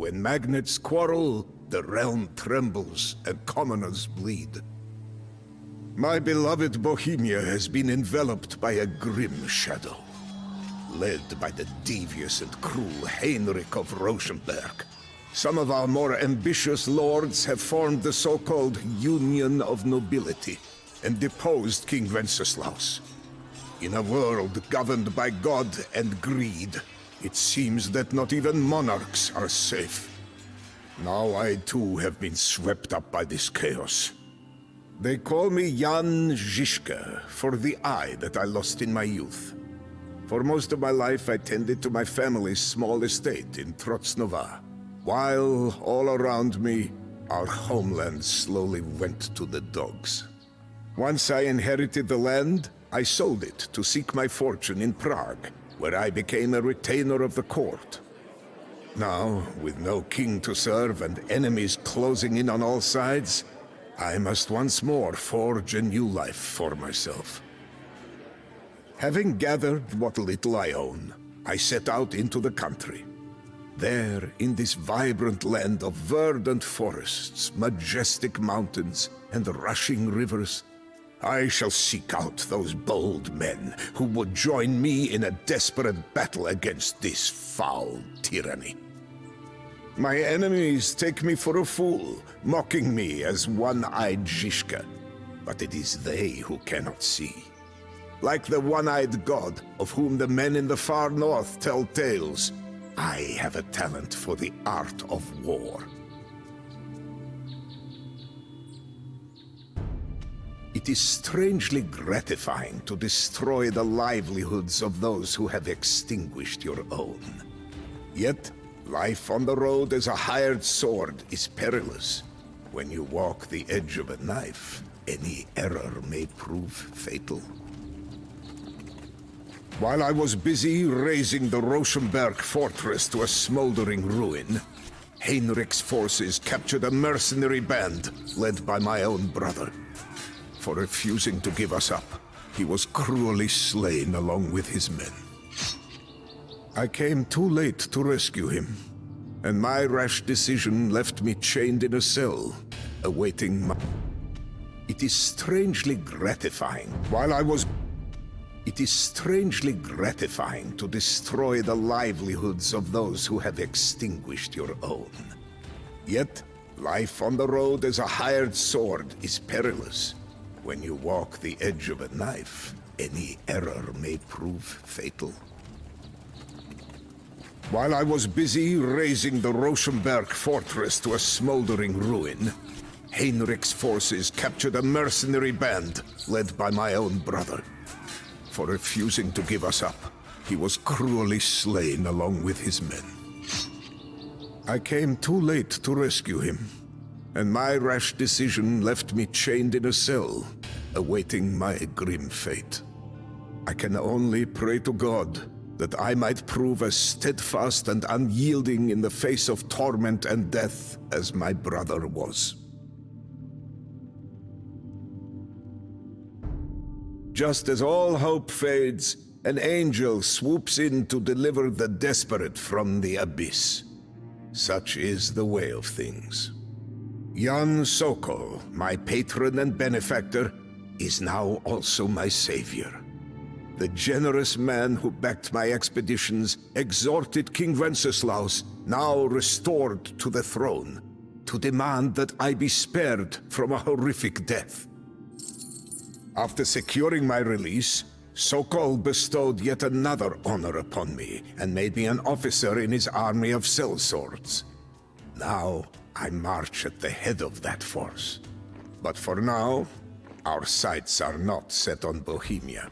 When magnets quarrel, the realm trembles and commoners bleed. My beloved Bohemia has been enveloped by a grim shadow, led by the devious and cruel Heinrich of Rosenberg. Some of our more ambitious lords have formed the so-called Union of Nobility and deposed King Wenceslaus. In a world governed by God and greed, it seems that not even monarchs are safe. Now I too have been swept up by this chaos. They call me Jan Zizka for the eye that I lost in my youth. For most of my life I tended to my family's small estate in Trocnova, while all around me, our homeland slowly went to the dogs. Once I inherited the land, I sold it to seek my fortune in Prague, where I became a retainer of the court. Now, with no king to serve and enemies closing in on all sides, I must once more forge a new life for myself. Having gathered what little I own, I set out into the country. There, in this vibrant land of verdant forests, majestic mountains, and rushing rivers, I shall seek out those bold men who would join me in a desperate battle against this foul tyranny. My enemies take me for a fool, mocking me as one-eyed Zizka, but it is they who cannot see. Like the one-eyed god of whom the men in the far north tell tales, I have a talent for the art of war. It is strangely gratifying to destroy the livelihoods of those who have extinguished your own. Yet, life on the road as a hired sword is perilous. When you walk the edge of a knife, any error may prove fatal. While I was busy razing the Rosenberg fortress to a smoldering ruin, Heinrich's forces captured a mercenary band led by my own brother. For refusing to give us up, he was cruelly slain along with his men. I came too late to rescue him, and my rash decision left me chained in a cell, awaiting my... It is strangely gratifying to destroy the livelihoods of those who have extinguished your own. Yet, life on the road as a hired sword is perilous. When you walk the edge of a knife, any error may prove fatal. While I was busy razing the Rosenberg fortress to a smoldering ruin, Heinrich's forces captured a mercenary band led by my own brother. For refusing to give us up, he was cruelly slain along with his men. I came too late to rescue him, and my rash decision left me chained in a cell, awaiting my grim fate. I can only pray to God that I might prove as steadfast and unyielding in the face of torment and death as my brother was. Just as all hope fades, an angel swoops in to deliver the desperate from the abyss. Such is the way of things. Jan Sokol, my patron and benefactor, is now also my savior. The generous man who backed my expeditions exhorted King Wenceslaus, now restored to the throne, to demand that I be spared from a horrific death. After securing my release, Sokol bestowed yet another honor upon me and made me an officer in his army of sellswords. Now, I march at the head of that force. But for now, our sights are not set on Bohemia.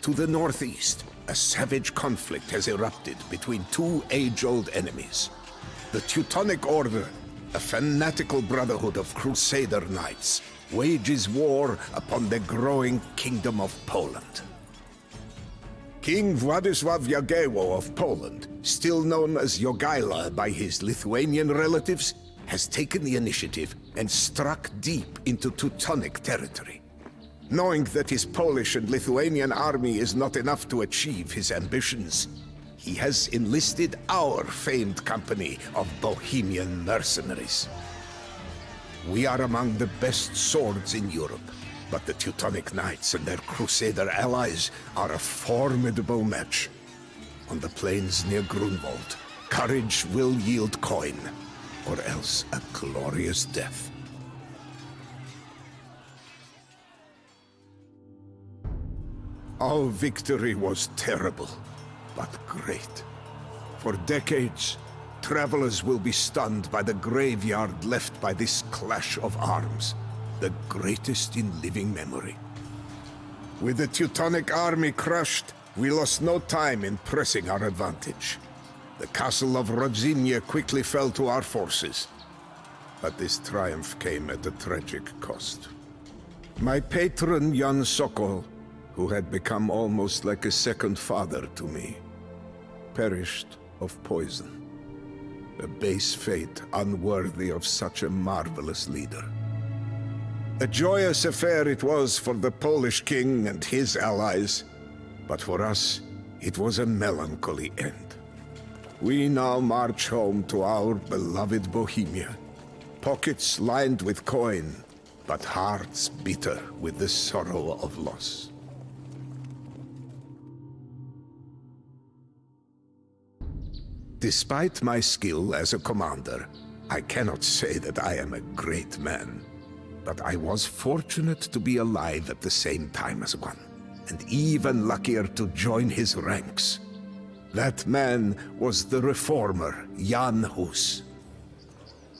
To the northeast, a savage conflict has erupted between two age-old enemies. The Teutonic Order, a fanatical brotherhood of crusader knights, wages war upon the growing Kingdom of Poland. King Władysław Jagiełło of Poland, still known as Jogaila by his Lithuanian relatives, has taken the initiative and struck deep into Teutonic territory. Knowing that his Polish and Lithuanian army is not enough to achieve his ambitions, he has enlisted our famed company of Bohemian mercenaries. We are among the best swords in Europe, but the Teutonic Knights and their Crusader allies are a formidable match. On the plains near Grunwald, courage will yield coin, or else a glorious death. Our victory was terrible, but great. For decades, travelers will be stunned by the graveyard left by this clash of arms, the greatest in living memory. With the Teutonic army crushed, we lost no time in pressing our advantage. The castle of Rodzinie quickly fell to our forces, but this triumph came at a tragic cost. My patron Jan Sokol, who had become almost like a second father to me, perished of poison. A base fate unworthy of such a marvelous leader. A joyous affair it was for the Polish king and his allies, but for us, it was a melancholy end. We now march home to our beloved Bohemia, pockets lined with coin, but hearts bitter with the sorrow of loss. Despite my skill as a commander, I cannot say that I am a great man. But I was fortunate to be alive at the same time as one, and even luckier to join his ranks. That man was the reformer, Jan Hus.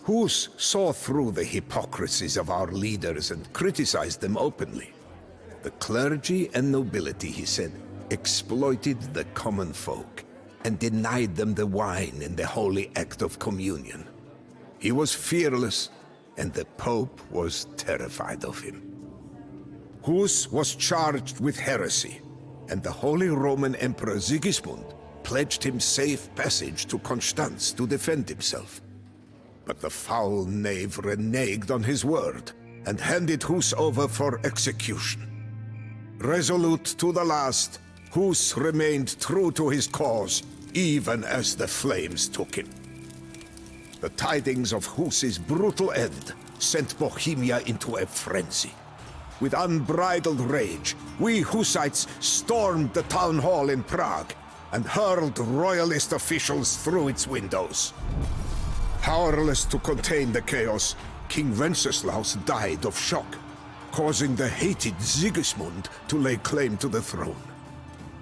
Hus saw through the hypocrisies of our leaders and criticized them openly. The clergy and nobility, he said, exploited the common folk and denied them the wine in the holy act of communion. He was fearless, and the Pope was terrified of him. Hus was charged with heresy, and the Holy Roman Emperor Sigismund pledged him safe passage to Constance to defend himself. But the foul knave reneged on his word and handed Hus over for execution. Resolute to the last, Hus remained true to his cause, even as the flames took him. The tidings of Hus's brutal end sent Bohemia into a frenzy. With unbridled rage, we Hussites stormed the town hall in Prague and hurled royalist officials through its windows. Powerless to contain the chaos, King Wenceslaus died of shock, causing the hated Sigismund to lay claim to the throne.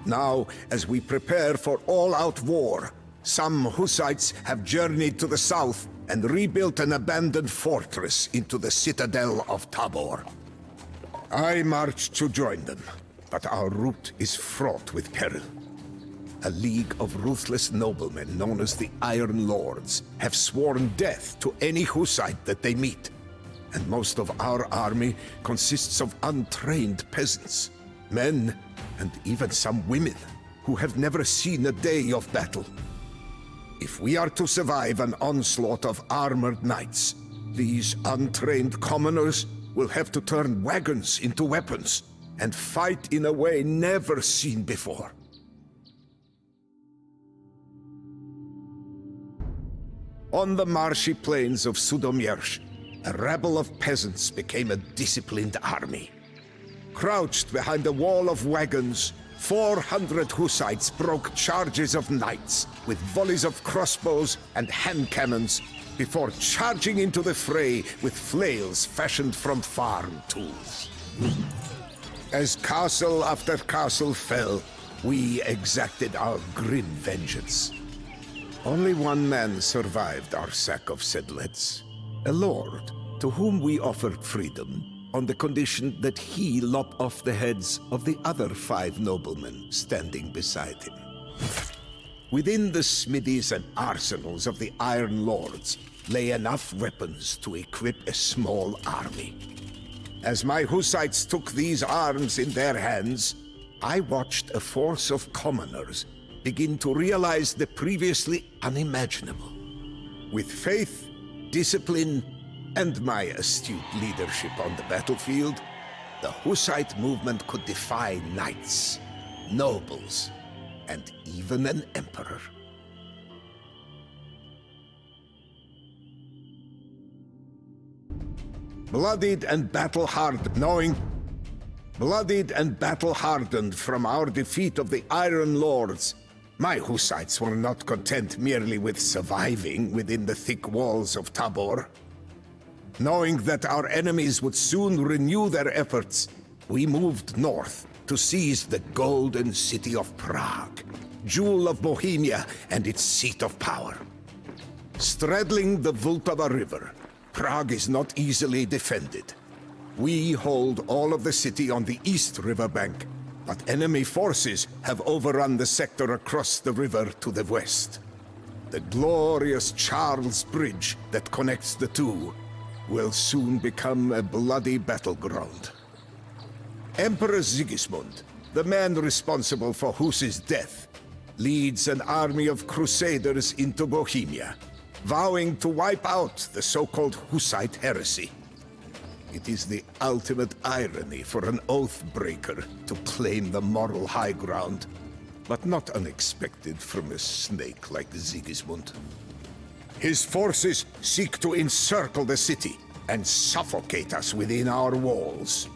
Now, as we prepare for all-out war, some Hussites have journeyed to the south and rebuilt an abandoned fortress into the citadel of Tabor. I marched to join them, but our route is fraught with peril. A league of ruthless noblemen known as the Iron Lords have sworn death to any Hussite that they meet, and most of our army consists of untrained peasants, men, and even some women who have never seen a day of battle. If we are to survive an onslaught of armored knights, these untrained commoners will have to turn wagons into weapons and fight in a way never seen before. On the marshy plains of Sudomierz, a rabble of peasants became a disciplined army. Crouched behind a wall of wagons, 400 Hussites broke charges of knights with volleys of crossbows and hand cannons before charging into the fray with flails fashioned from farm tools. As castle after castle fell, we exacted our grim vengeance. Only one man survived our sack of Sedlets, a lord to whom we offered freedom on the condition that he lop off the heads of the other 5 noblemen standing beside him. Within the smithies and arsenals of the Iron Lords lay enough weapons to equip a small army. As my Hussites took these arms in their hands, I watched a force of commoners begin to realize the previously unimaginable. With faith, discipline, and my astute leadership on the battlefield, the Hussite movement could defy knights, nobles, and even an emperor. Bloodied and battle-hardened from our defeat of the Iron Lords, my Hussites were not content merely with surviving within the thick walls of Tabor. Knowing that our enemies would soon renew their efforts, we moved north to seize the golden city of Prague, jewel of Bohemia and its seat of power. Straddling the Vltava River, Prague is not easily defended. We hold all of the city on the east riverbank, but enemy forces have overrun the sector across the river to the west. The glorious Charles Bridge that connects the two will soon become a bloody battleground. Emperor Sigismund, the man responsible for Hus's death, leads an army of crusaders into Bohemia, vowing to wipe out the so-called Hussite heresy. It is the ultimate irony for an oath-breaker to claim the moral high ground, but not unexpected from a snake like Sigismund. His forces seek to encircle the city and suffocate us within our walls.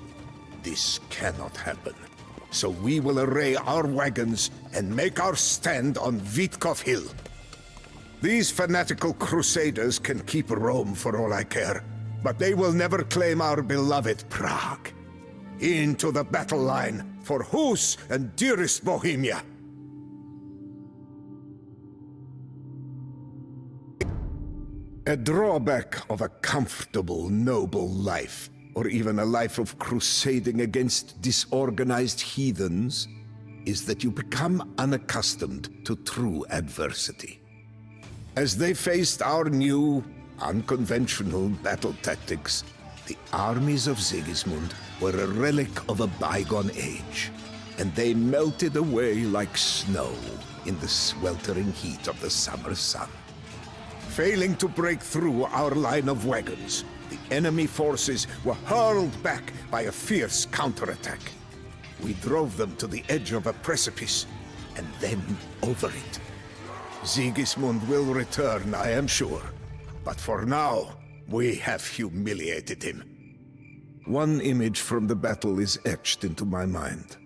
This cannot happen, so we will array our wagons and make our stand on Witkov Hill. These fanatical crusaders can keep Rome for all I care, but they will never claim our beloved Prague. Into the battle line for Hus and dearest Bohemia! A drawback of a comfortable, noble life, or even a life of crusading against disorganized heathens, is that you become unaccustomed to true adversity. As they faced our new, unconventional battle tactics, the armies of Sigismund were a relic of a bygone age, and they melted away like snow in the sweltering heat of the summer sun. Failing to break through our line of wagons, the enemy forces were hurled back by a fierce counterattack. We drove them to the edge of a precipice, and then over it. Sigismund will return, I am sure. But for now, we have humiliated him. One image from the battle is etched into my mind.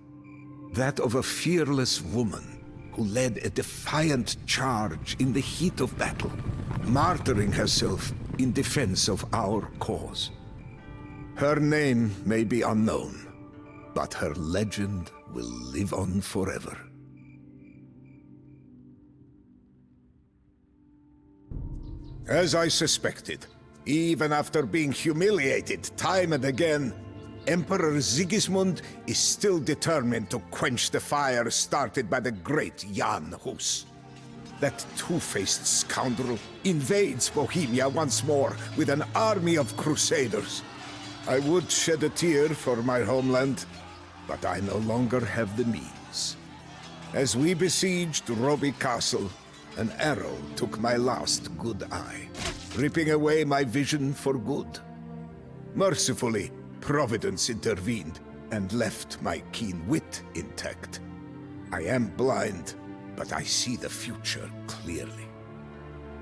That of a fearless woman who led a defiant charge in the heat of battle, martyring herself in defense of our cause. Her name may be unknown, but her legend will live on forever. As I suspected, even after being humiliated time and again, Emperor Sigismund is still determined to quench the fire started by the great Jan Hus. That two-faced scoundrel invades Bohemia once more with an army of crusaders. I would shed a tear for my homeland, but I no longer have the means. As we besieged Roby Castle, an arrow took my last good eye, ripping away my vision for good. Mercifully, Providence intervened and left my keen wit intact. I am blind, but I see the future clearly.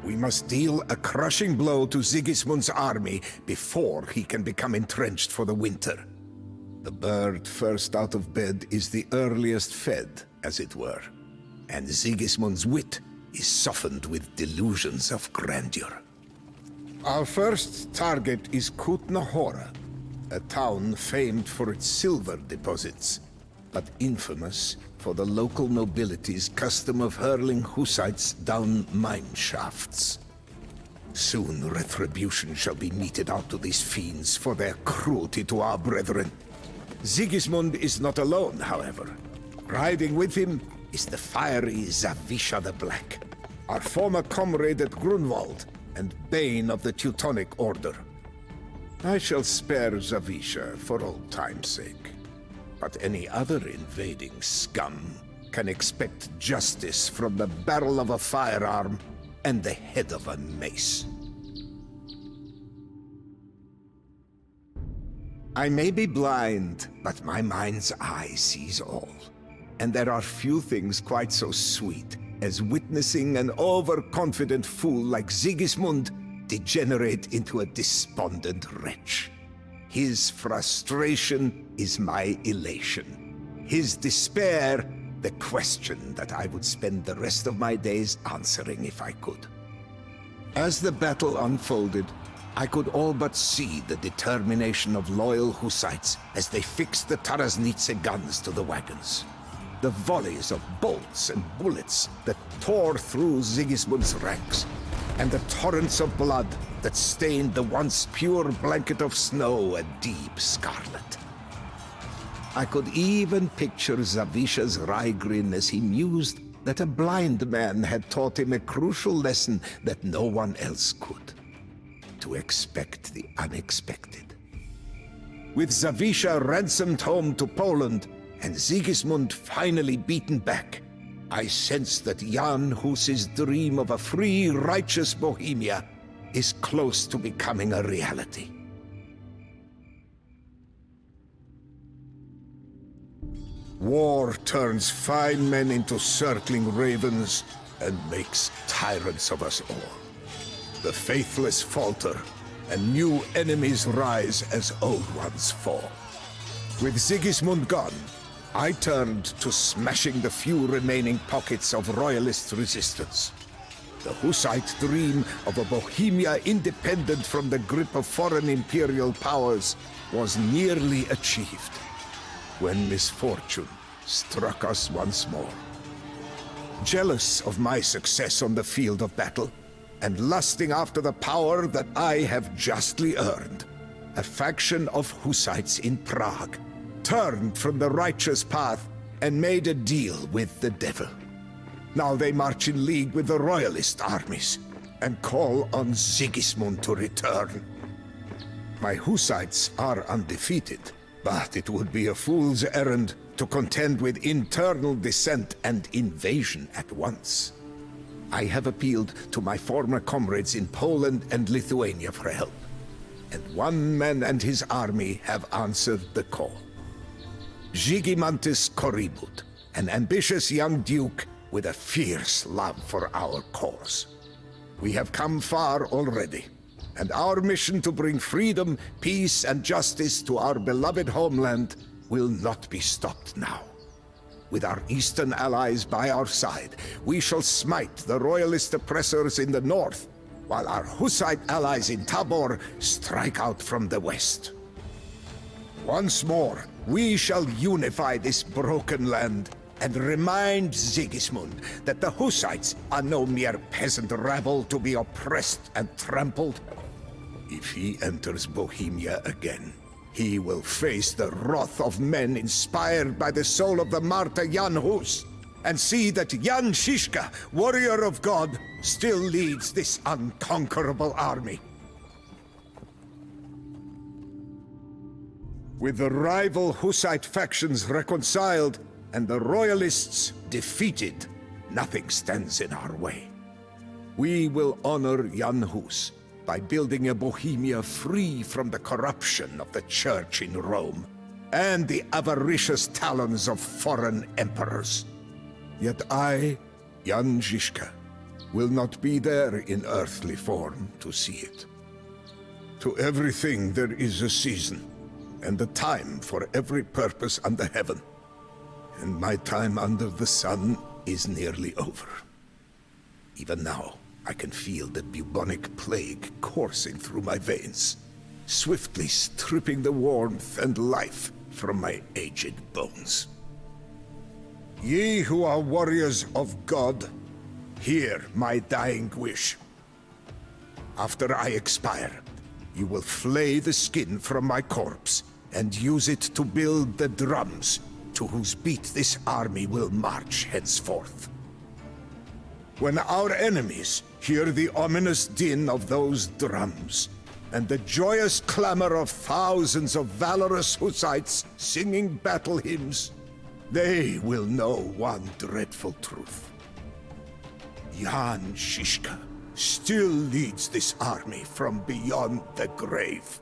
We must deal a crushing blow to Sigismund's army before he can become entrenched for the winter. The bird first out of bed is the earliest fed, as it were, and Sigismund's wit is softened with delusions of grandeur. Our first target is Kutna Hora, a town famed for its silver deposits, but infamous for the local nobility's custom of hurling Hussites down mine shafts. Soon retribution shall be meted out to these fiends for their cruelty to our brethren. Sigismund is not alone, however. Riding with him is the fiery Zawisza the Black, our former comrade at Grunwald and bane of the Teutonic Order. I shall spare Zawisza for old time's sake, but any other invading scum can expect justice from the barrel of a firearm and the head of a mace. I may be blind, but my mind's eye sees all. And there are few things quite so sweet as witnessing an overconfident fool like Sigismund degenerate into a despondent wretch. His frustration is my elation. His despair, the question that I would spend the rest of my days answering if I could. As the battle unfolded, I could all but see the determination of loyal Hussites as they fixed the Taraznitse guns to the wagons. The volleys of bolts and bullets that tore through Sigismund's ranks, and the torrents of blood that stained the once pure blanket of snow a deep scarlet. I could even picture Zavisha's wry grin as he mused that a blind man had taught him a crucial lesson that no one else could: to expect the unexpected. With Zawisza ransomed home to Poland, and Sigismund finally beaten back, I sense that Jan Hus's dream of a free, righteous Bohemia is close to becoming a reality. War turns fine men into circling ravens and makes tyrants of us all. The faithless falter, and new enemies rise as old ones fall. With Sigismund gone, I turned to smashing the few remaining pockets of royalist resistance. The Hussite dream of a Bohemia independent from the grip of foreign imperial powers was nearly achieved, when misfortune struck us once more. Jealous of my success on the field of battle, and lusting after the power that I have justly earned, a faction of Hussites in Prague turned from the righteous path and made a deal with the devil. Now they march in league with the royalist armies and call on Sigismund to return. My Hussites are undefeated, but it would be a fool's errand to contend with internal dissent and invasion at once. I have appealed to my former comrades in Poland and Lithuania for help, and one man and his army have answered the call. Žygimantas Korybut, an ambitious young duke with a fierce love for our cause. We have come far already, and our mission to bring freedom, peace, and justice to our beloved homeland will not be stopped now. With our eastern allies by our side, we shall smite the royalist oppressors in the north, while our Hussite allies in Tabor strike out from the west. Once more, we shall unify this broken land and remind Sigismund that the Hussites are no mere peasant rabble to be oppressed and trampled. If he enters Bohemia again, he will face the wrath of men inspired by the soul of the martyr Jan Hus, and see that Jan Zizka, warrior of God, still leads this unconquerable army. With the rival Hussite factions reconciled and the royalists defeated, nothing stands in our way. We will honor Jan Hus by building a Bohemia free from the corruption of the Church in Rome and the avaricious talons of foreign emperors. Yet I, Jan Zizka, will not be there in earthly form to see it. To everything there is a season, and a time for every purpose under heaven. And my time under the sun is nearly over. Even now, I can feel the bubonic plague coursing through my veins, swiftly stripping the warmth and life from my aged bones. Ye who are warriors of God, hear my dying wish. After I expire, you will flay the skin from my corpse and use it to build the drums to whose beat this army will march henceforth. When our enemies hear the ominous din of those drums and the joyous clamor of thousands of valorous Hussites singing battle hymns, they will know one dreadful truth. Jan Zizka still leads this army from beyond the grave.